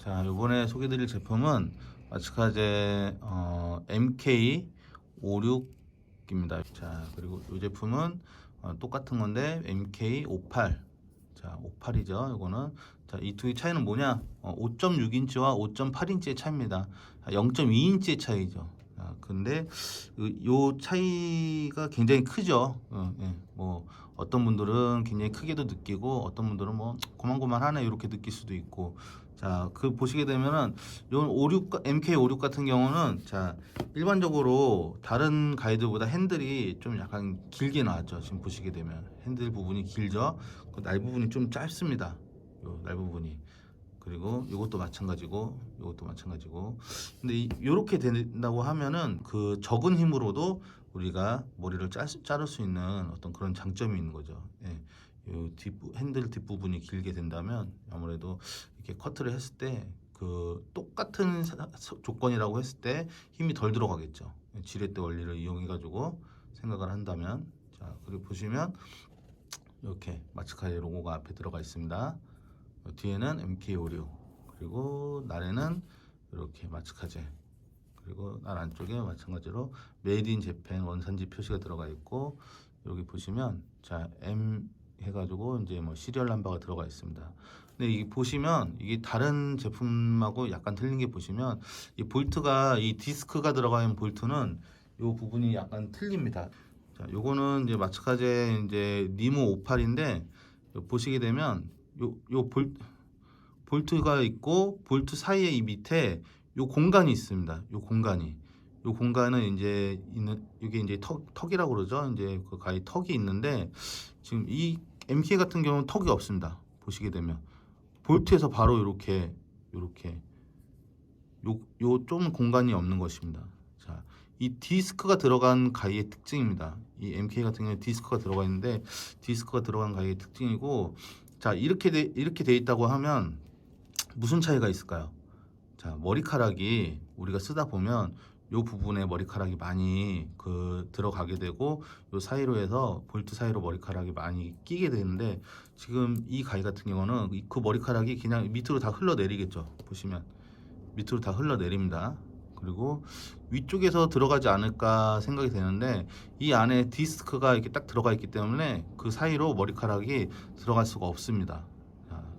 자, 이번에 소개드릴 제품은 마츠카제 MK56입니다. 자, 그리고 이 제품은 똑같은 건데 MK58. 자, 58이죠. 이거는 자, 이 두 개 차이는 뭐냐? 5.6인치와 5.8인치의 차이입니다. 0.2인치의 차이죠. 근데 요 차이가 굉장히 크죠. 예, 뭐 어떤 분들은 굉장히 크게도 느끼고 어떤 분들은 뭐 고만고만하네 이렇게 느낄 수도 있고. 자, 그 보시게 되면은 요 56 MK56 같은 경우는 자, 일반적으로 다른 가이드보다 핸들이 좀 약간 길게 나왔죠. 지금 보시게 되면 핸들 부분이 길죠. 그 날 부분이 좀 짧습니다. 요 날 부분이. 그리고 이것도 마찬가지고 이것도 마찬가지고. 근데 이렇게 된다고 하면은 그 적은 힘으로도 우리가 머리를 자를 수 있는 어떤 그런 장점이 있는 거죠. 예. 요 핸들 뒷부분이 길게 된다면 아무래도 이렇게 커트를 했을 때 그 똑같은 조건이라고 했을 때 힘이 덜 들어가겠죠. 지렛대 원리를 이용해 가지고 생각을 한다면. 자, 그리고 보시면 이렇게 마츠카의 로고가 앞에 들어가 있습니다. 뒤에는 MK56, 그리고 날에는 이렇게 마츠카제, 그리고 날 안쪽에 마찬가지로 메이드 인 재팬 원산지 표시가 들어가 있고, 여기 보시면 자 M 해가지고 이제 뭐 시리얼 넘버가 들어가 있습니다. 근데 이 보시면 이게 다른 제품하고 약간 틀린 게, 보시면 이 볼트가, 이 디스크가 들어가 있는 볼트는 이 부분이 약간 틀립니다. 자, 요거는 이제 마츠카제 이제 니모 58인데 보시게 되면 요 볼트가 있고 볼트 사이에 이 밑에 요 공간이 있습니다. 요 공간은 이제 있는, 이게 이제 턱이라고 그러죠. 이제 그 가히 턱이 있는데 지금 이 MK 같은 경우는 턱이 없습니다. 보시게 되면 볼트에서 바로 요렇게 요 좀 공간이 없는 것입니다. 자, 이 디스크가 들어간 가위의 특징입니다. 이 MK 같은 경우에 디스크가 들어가 있는데 디스크가 들어간 가위의 특징이고, 자, 이렇게 돼 있다고 하면 무슨 차이가 있을까요? 자, 머리카락이 우리가 쓰다 보면 요 부분에 머리카락이 많이 들어가게 되고, 요 사이로 해서 볼트 사이로 머리카락이 많이 끼게 되는데, 지금 이 가위 같은 경우는 그 머리카락이 그냥 밑으로 다 흘러내리겠죠. 보시면 밑으로 다 흘러내립니다. 그리고 위쪽에서 들어가지 않을까 생각이 되는데, 이 안에 디스크가 이렇게 딱 들어가 있기 때문에 그 사이로 머리카락이 들어갈 수가 없습니다.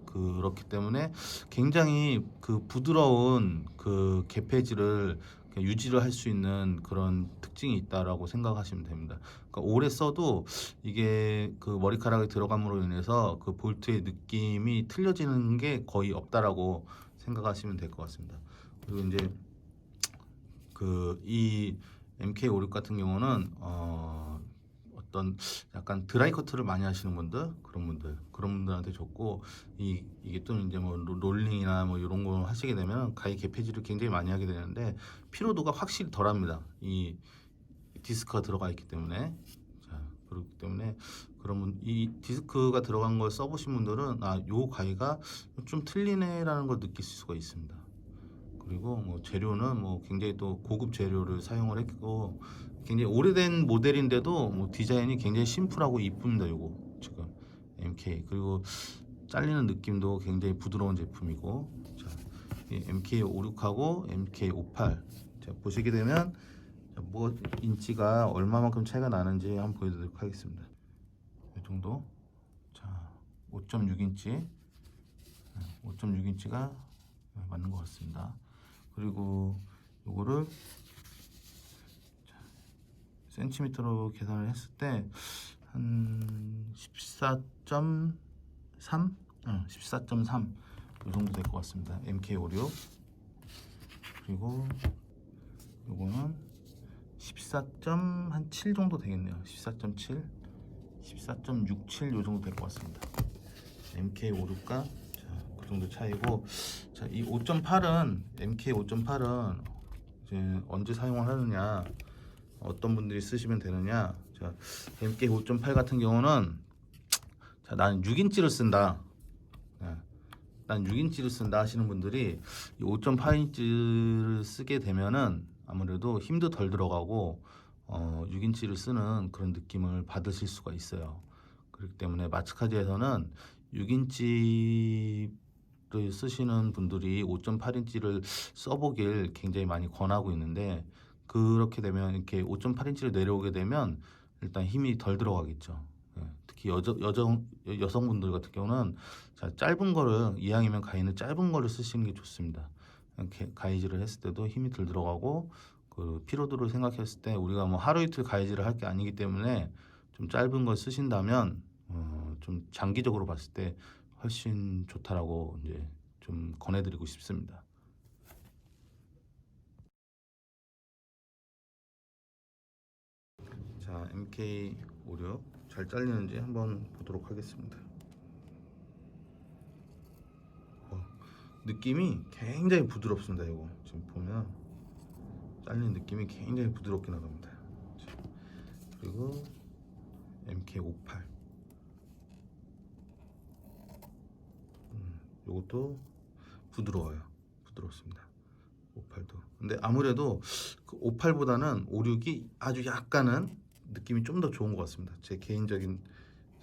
그렇기 때문에 굉장히 그 부드러운 그 개폐질을 유지를 할 수 있는 그런 특징이 있다라고 생각하시면 됩니다. 그러니까 오래 써도 이게 그 머리카락이 들어감으로 인해서 그 볼트의 느낌이 틀려지는 게 거의 없다라고 생각하시면 될 것 같습니다. 그리고 이제 이 MK56 같은 경우는 어떤 약간 드라이 커트를 많이 하시는 분들, 그런 분들한테 좋고, 이게 또 이제 뭐 롤링이나 뭐 이런 거 하시게 되면 가위 개폐질을 굉장히 많이 하게 되는데 피로도가 확실히 덜합니다. 이 디스크가 들어가 있기 때문에. 자, 그렇기 때문에 그러면 이 디스크가 들어간 걸 써보신 분들은 요 가위가 좀 틀리네라는 걸 느낄 수가 있습니다. 그리고 뭐 재료는 뭐 굉장히 또 고급 재료를 사용을 했고, 굉장히 오래된 모델인데도 뭐 디자인이 굉장히 심플하고 이쁩니다. 요거 지금 MK, 그리고 잘리는 느낌도 굉장히 부드러운 제품이고. 자, 이 MK56하고 MK58, 자, 보시게 되면 뭐 인치가 얼마만큼 차이가 나는지 한번 보여드리도록 하겠습니다. 이 정도. 자, 5.6인치, 5.6인치가 맞는 것 같습니다. 그리고 요거를 센티미터로 계산을 했을 때 한 14.3? 14.3 이 정도 될 것 같습니다. MK56. 그리고 요거는 14.7 정도 되겠네요. 14.7, 14.67 요 정도 될 것 같습니다. MK56과 그 정도 차이고. 자, 이 5.8은 MK 5.8은 이제 언제 사용을 하느냐, 어떤 분들이 쓰시면 되느냐. 자, MK 5.8 같은 경우는, 자, 나는 6인치를 쓴다. 난 6인치를 쓴다 하시는 분들이 이 5.8인치를 쓰게 되면은 아무래도 힘도 덜 들어가고 6인치를 쓰는 그런 느낌을 받으실 수가 있어요. 그렇기 때문에 마츠카제에서는 6인치 쓰시는 분들이 5.8인치를 써보길 굉장히 많이 권하고 있는데, 그렇게 되면 이렇게 5.8인치를 내려오게 되면 일단 힘이 덜 들어가겠죠. 예, 특히 여성분들 같은 경우는 자, 짧은 거를 이왕이면 가위는 짧은 거를 쓰시는 게 좋습니다. 이렇게 가위질을 했을 때도 힘이 덜 들어가고, 그 피로도를 생각했을 때 우리가 뭐 하루 이틀 가위질을 할 게 아니기 때문에 좀 짧은 걸 쓰신다면 좀 장기적으로 봤을 때 훨씬 좋다라고 이제 좀 권해드리고 싶습니다. 자, MK56 잘 잘리는지 한번 보도록 하겠습니다. 느낌이 굉장히 부드럽습니다. 이거 지금 보면 잘리는 느낌이 굉장히 부드럽게 나갑니다. 자, 그리고 MK58 이것도 부드럽습니다. 58도. 근데 아무래도 그 58보다는 56이 아주 약간은 느낌이 좀 더 좋은 것 같습니다. 제 개인적인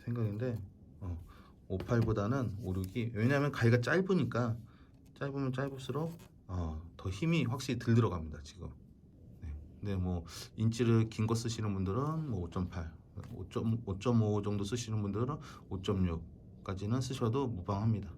생각인데 58보다는 56이, 왜냐하면 가위가 짧으면 짧을수록 더 힘이 확실히 덜 들어갑니다 지금. 네. 근데 뭐 인치를 긴 거 쓰시는 분들은 뭐 5.8, 5.5 정도 쓰시는 분들은 5.6까지는 쓰셔도 무방합니다.